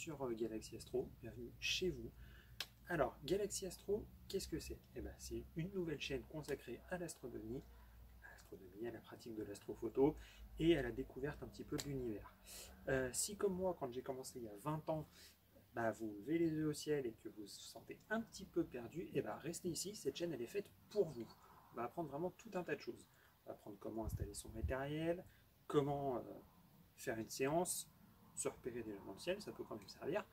sur Galaxy Astro, bienvenue chez vous. Alors, Galaxy Astro, qu'est-ce que c'est? Eh ben, c'est une nouvelle chaîne consacrée à l'astronomie, à la pratique de l'astrophoto et à la découverte un petit peu de l'univers. Si comme moi, quand j'ai commencé il y a 20 ans, vous levez les yeux au ciel et que vous vous sentez un petit peu perdu, et restez ici, cette chaîne elle est faite pour vous. On va apprendre vraiment tout un tas de choses. On va apprendre comment installer son matériel, comment faire une séance, se repérer déjà dans le ciel, ça peut quand même servir.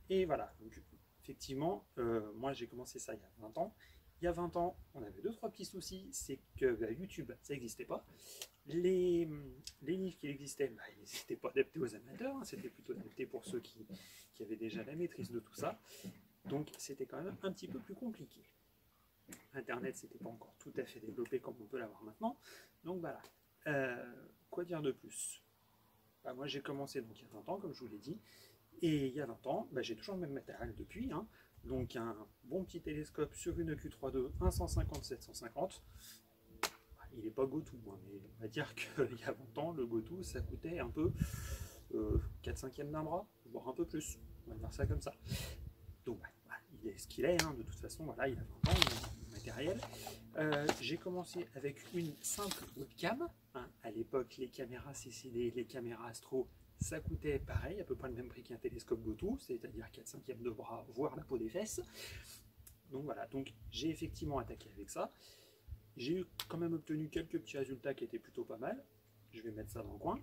Et voilà, donc effectivement, moi j'ai commencé ça il y a 20 ans. Il y a 20 ans, on avait 2-3 petits soucis, c'est que YouTube, ça n'existait pas. Les livres qui existaient, ils n'étaient pas adaptés aux amateurs, hein, c'était plutôt adapté pour ceux qui avaient déjà la maîtrise de tout ça. Donc c'était quand même un petit peu plus compliqué. Internet, c'était pas encore tout à fait développé comme on peut l'avoir maintenant. Donc voilà. Quoi dire de plus? Moi j'ai commencé donc il y a 20 ans, comme je vous l'ai dit. Et il y a 20 ans, j'ai toujours le même matériel depuis. Hein. Donc un bon petit télescope sur une EQ3D, un 150-750. Il n'est pas GoTo, hein, mais on va dire qu'il y a 20 ans, le GoTo, ça coûtait un peu 4/5 d'un bras, voire un peu plus. On va dire ça comme ça. Donc il est ce qu'il est, hein. De toute façon, voilà, il a 20 ans, il a du matériel. J'ai commencé avec une simple webcam. Hein. À l'époque, les caméras CCD, les caméras Astro, ça coûtait pareil, à peu près le même prix qu'un télescope GoTo, c'est-à-dire 4/5 de bras, voire la peau des fesses. Donc voilà, donc j'ai effectivement attaqué avec ça. J'ai quand même obtenu quelques petits résultats qui étaient plutôt pas mal. Je vais mettre ça dans le coin.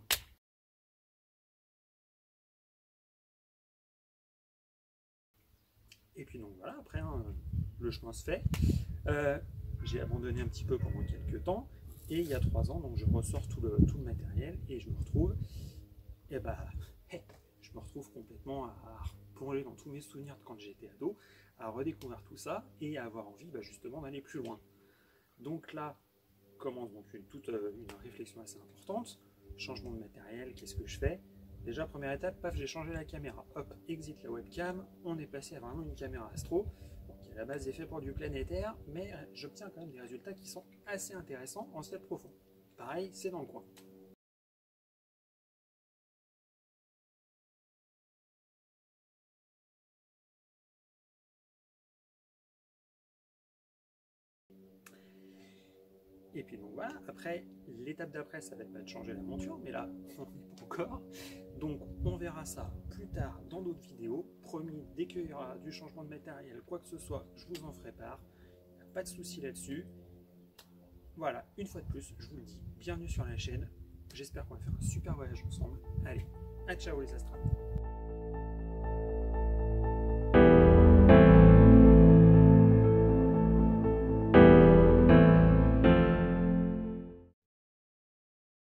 Et puis donc voilà, après hein, le chemin se fait. J'ai abandonné un petit peu pendant quelques temps. Et il y a 3 ans, donc je ressors tout le matériel et je me retrouve, je me retrouve complètement à plonger dans tous mes souvenirs de quand j'étais ado, à redécouvrir tout ça et à avoir envie justement d'aller plus loin. Donc là, commence donc une réflexion assez importante. Changement de matériel, qu'est-ce que je fais? Déjà, première étape, paf, j'ai changé la caméra. Hop, exit la webcam, on est passé à vraiment une caméra astro, qui à la base est fait pour du planétaire, mais j'obtiens quand même des résultats qui sont assez intéressants en ciel profond. Pareil, c'est dans le coin. Et puis donc voilà, après, l'étape d'après, ça va être de changer la monture, mais là, on n'est pas encore. Donc on verra ça plus tard dans d'autres vidéos. Promis, dès qu'il y aura du changement de matériel, quoi que ce soit, je vous en ferai part. Pas de souci là-dessus. Voilà, une fois de plus, je vous le dis, bienvenue sur la chaîne. J'espère qu'on va faire un super voyage ensemble. Allez, à ciao les astronautes.